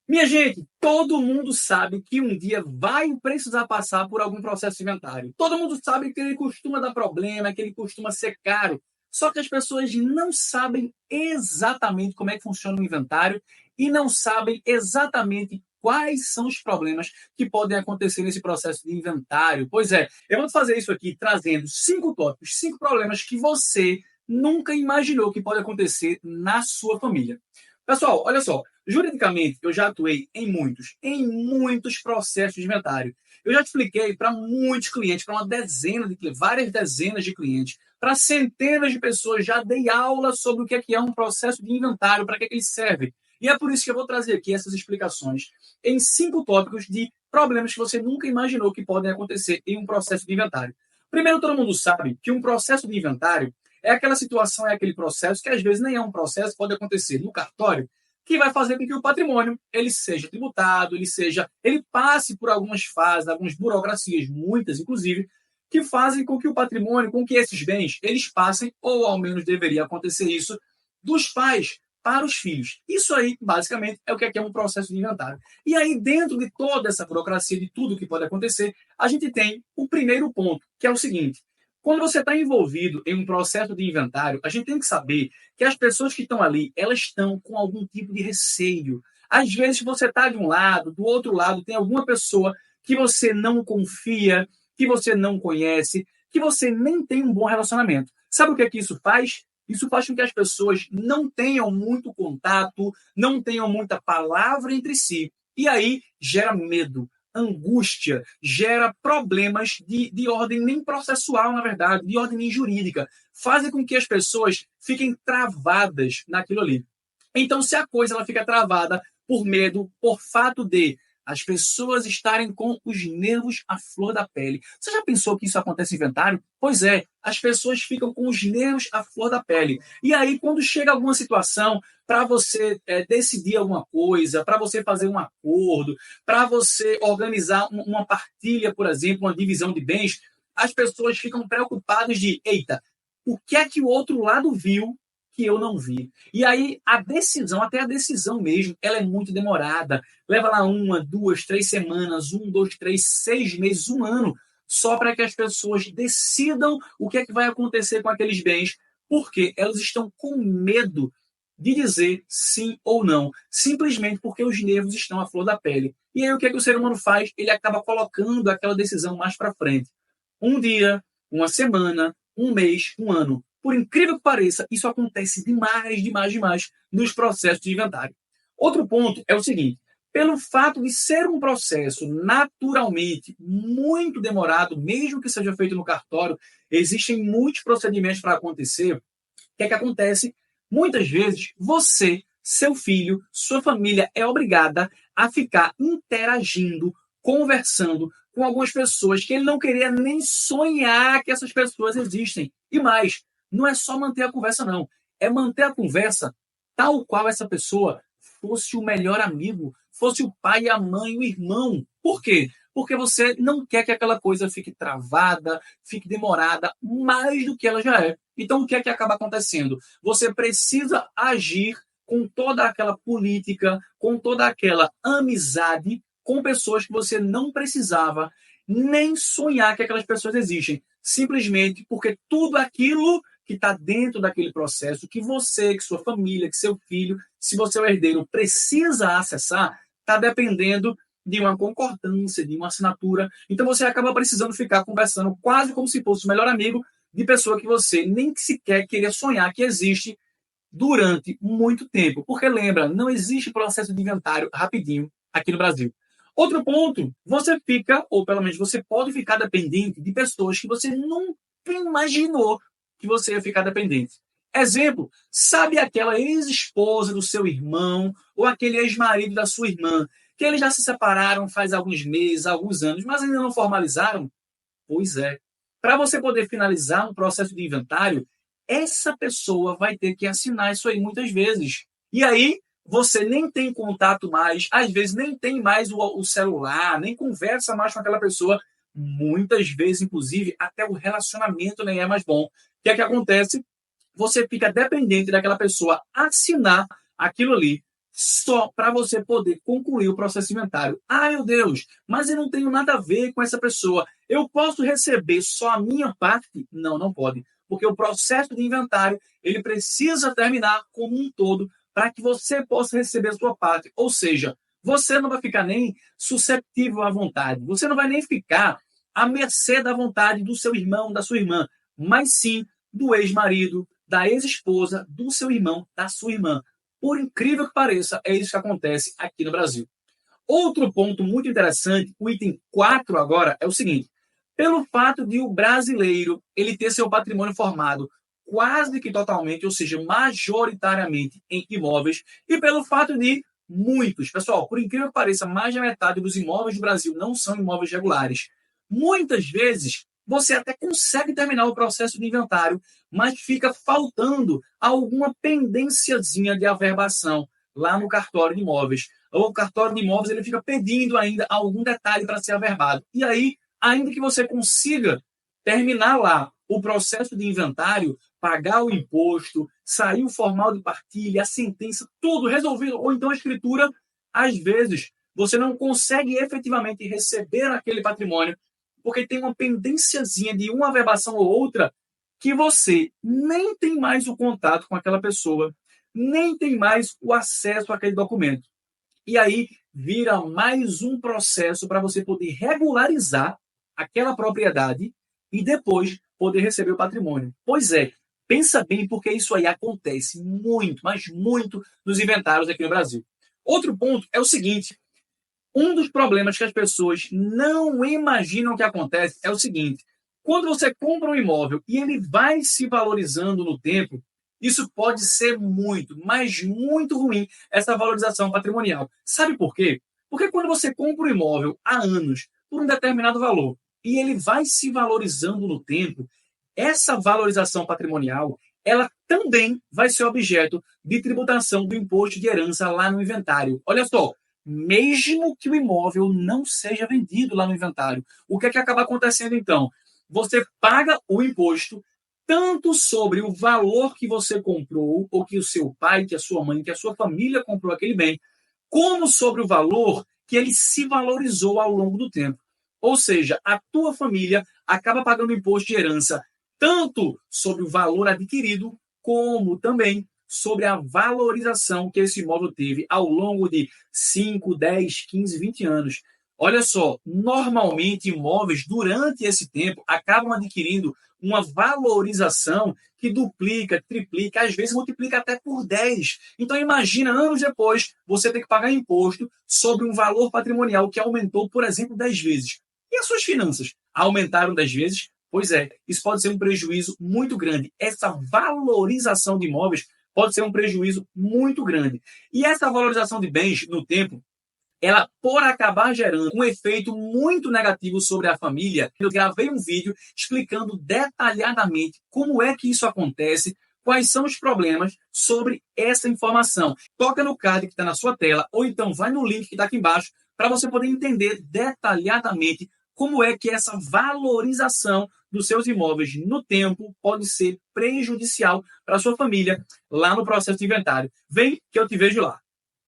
Minha gente, todo mundo sabe que um dia vai precisar passar por algum processo de inventário. Todo mundo sabe que ele costuma dar problema, que ele costuma ser caro. Só que as pessoas não sabem exatamente como é que funciona o inventário e não sabem exatamente quais são os problemas que podem acontecer nesse processo de inventário. Pois é, eu vou fazer isso aqui trazendo 5 tópicos, 5 problemas que você nunca imaginou que pode acontecer na sua família. Pessoal, olha só. Juridicamente, eu já atuei em muitos processos de inventário. Eu já expliquei para muitos clientes, para várias dezenas de clientes, para centenas de pessoas, já dei aula sobre o que é um processo de inventário, para que ele serve. E é por isso que eu vou trazer aqui essas explicações em 5 tópicos de problemas que você nunca imaginou que podem acontecer em um processo de inventário. Primeiro, todo mundo sabe que um processo de inventário é aquela situação, é aquele processo que às vezes nem é um processo, pode acontecer no cartório, que vai fazer com que o patrimônio ele seja tributado, ele passe por algumas fases, algumas burocracias, muitas inclusive, que fazem com que o patrimônio, com que esses bens, eles passem, ou ao menos deveria acontecer isso, dos pais para os filhos. Isso aí, basicamente, é o que é um processo de inventário. E aí, dentro de toda essa burocracia, de tudo que pode acontecer, a gente tem o primeiro ponto, que é o seguinte: quando você está envolvido em um processo de inventário, a gente tem que saber que as pessoas que estão ali, elas estão com algum tipo de receio. Às vezes você está de um lado, do outro lado tem alguma pessoa que você não confia, que você não conhece, que você nem tem um bom relacionamento. Sabe o que é que isso faz? Isso faz com que as pessoas não tenham muito contato, não tenham muita palavra entre si. E aí gera medo, angústia, gera problemas de ordem nem processual, na verdade, de ordem nem jurídica. Fazem com que as pessoas fiquem travadas naquilo ali. Então, se a coisa ela fica travada por medo, por fato de as pessoas estarem com os nervos à flor da pele. Você já pensou que isso acontece em inventário? Pois é, as pessoas ficam com os nervos à flor da pele. E aí, quando chega alguma situação para você decidir alguma coisa, para você fazer um acordo, para você organizar uma partilha, por exemplo, uma divisão de bens, as pessoas ficam preocupadas de, eita, o que é que o outro lado viu que eu não vi? E aí a decisão, até a decisão mesmo, ela é muito demorada. Leva lá 1, 2, 3 semanas, 1, 2, 3, 6 meses, um ano, só para que as pessoas decidam o que é que vai acontecer com aqueles bens, porque elas estão com medo de dizer sim ou não, simplesmente porque os nervos estão à flor da pele. E aí o que é que o ser humano faz? Ele acaba colocando aquela decisão mais para frente. Um dia, uma semana, um mês, um ano. Por incrível que pareça, isso acontece demais nos processos de inventário. Outro ponto é o seguinte: pelo fato de ser um processo naturalmente muito demorado, mesmo que seja feito no cartório, existem muitos procedimentos para acontecer. O que é que acontece? Muitas vezes você, seu filho, sua família é obrigada a ficar interagindo, conversando com algumas pessoas que ele não queria nem sonhar que essas pessoas existem. E mais, não é só manter a conversa, não. É manter a conversa tal qual essa pessoa fosse o melhor amigo, fosse o pai, a mãe, o irmão. Por quê? Porque você não quer que aquela coisa fique travada, fique demorada mais do que ela já é. Então, o que é que acaba acontecendo? Você precisa agir com toda aquela política, com toda aquela amizade com pessoas que você não precisava nem sonhar que aquelas pessoas existem. Simplesmente porque tudo aquilo que está dentro daquele processo, que você, que sua família, que seu filho, se você é o herdeiro, precisa acessar, está dependendo de uma concordância, de uma assinatura. Então você acaba precisando ficar conversando quase como se fosse o melhor amigo de pessoa que você nem sequer queria sonhar que existe durante muito tempo. Porque lembra, não existe processo de inventário rapidinho aqui no Brasil. Outro ponto, você fica, ou pelo menos você pode ficar dependente de pessoas que você nunca imaginou que você ia ficar dependente. Exemplo, sabe aquela ex-esposa do seu irmão ou aquele ex-marido da sua irmã, que eles já se separaram faz alguns meses, alguns anos, mas ainda não formalizaram? Pois é. Para você poder finalizar um processo de inventário, essa pessoa vai ter que assinar isso aí muitas vezes. E aí, você nem tem contato mais, às vezes nem tem mais o celular, nem conversa mais com aquela pessoa. Muitas vezes, inclusive, até o relacionamento nem é mais bom. O que é que acontece? Você fica dependente daquela pessoa assinar aquilo ali só para você poder concluir o processo inventário. Ah, meu Deus, mas eu não tenho nada a ver com essa pessoa. Eu posso receber só a minha parte? Não, não pode. Porque o processo de inventário, ele precisa terminar como um todo para que você possa receber a sua parte. Ou seja, você não vai ficar nem susceptível à vontade. Você não vai nem ficar à mercê da vontade do seu irmão, da sua irmã, mas sim do ex-marido, da ex-esposa, do seu irmão, da sua irmã. Por incrível que pareça, é isso que acontece aqui no Brasil. Outro ponto muito interessante, o item 4 agora, é o seguinte. Pelo fato de o brasileiro ele ter seu patrimônio formado quase que totalmente, ou seja, majoritariamente em imóveis, e pelo fato de muitos, pessoal, por incrível que pareça, mais da metade dos imóveis do Brasil não são imóveis regulares. Muitas vezes, você até consegue terminar o processo de inventário, mas fica faltando alguma pendênciazinha de averbação lá no cartório de imóveis. Ou o cartório de imóveis ele fica pedindo ainda algum detalhe para ser averbado. E aí, ainda que você consiga terminar lá o processo de inventário, pagar o imposto, sair o formal de partilha, a sentença, tudo resolvido, ou então a escritura, às vezes você não consegue efetivamente receber aquele patrimônio, porque tem uma pendênciazinha de uma averbação ou outra que você nem tem mais o contato com aquela pessoa, nem tem mais o acesso àquele documento. E aí vira mais um processo para você poder regularizar aquela propriedade e depois poder receber o patrimônio. Pois é, pensa bem porque isso aí acontece muito, mas muito nos inventários aqui no Brasil. Outro ponto é o seguinte, um dos problemas que as pessoas não imaginam que acontece é o seguinte, quando você compra um imóvel e ele vai se valorizando no tempo, isso pode ser muito, mas muito ruim, essa valorização patrimonial. Sabe por quê? Porque quando você compra um imóvel há anos por um determinado valor e ele vai se valorizando no tempo, essa valorização patrimonial, ela também vai ser objeto de tributação do imposto de herança lá no inventário. Olha só, mesmo que o imóvel não seja vendido lá no inventário, o que é que acaba acontecendo então? Você paga o imposto tanto sobre o valor que você comprou, ou que o seu pai, que a sua mãe, que a sua família comprou aquele bem, como sobre o valor que ele se valorizou ao longo do tempo. Ou seja, a tua família acaba pagando imposto de herança tanto sobre o valor adquirido, como também sobre a valorização que esse imóvel teve ao longo de 5, 10, 15, 20 anos. Olha só, normalmente imóveis durante esse tempo acabam adquirindo uma valorização que duplica, triplica, às vezes multiplica até por 10. Então imagina, anos depois, você ter que pagar imposto sobre um valor patrimonial que aumentou, por exemplo, 10 vezes. E as suas finanças aumentaram 10 vezes? Pois é, isso pode ser um prejuízo muito grande. Essa valorização de imóveis pode ser um prejuízo muito grande. E essa valorização de bens no tempo, ela por acabar gerando um efeito muito negativo sobre a família, eu gravei um vídeo explicando detalhadamente como é que isso acontece, quais são os problemas sobre essa informação. Toca no card que está na sua tela, ou então vai no link que está aqui embaixo, para você poder entender detalhadamente como é que essa valorização dos seus imóveis no tempo pode ser prejudicial para a sua família lá no processo de inventário. Vem que eu te vejo lá.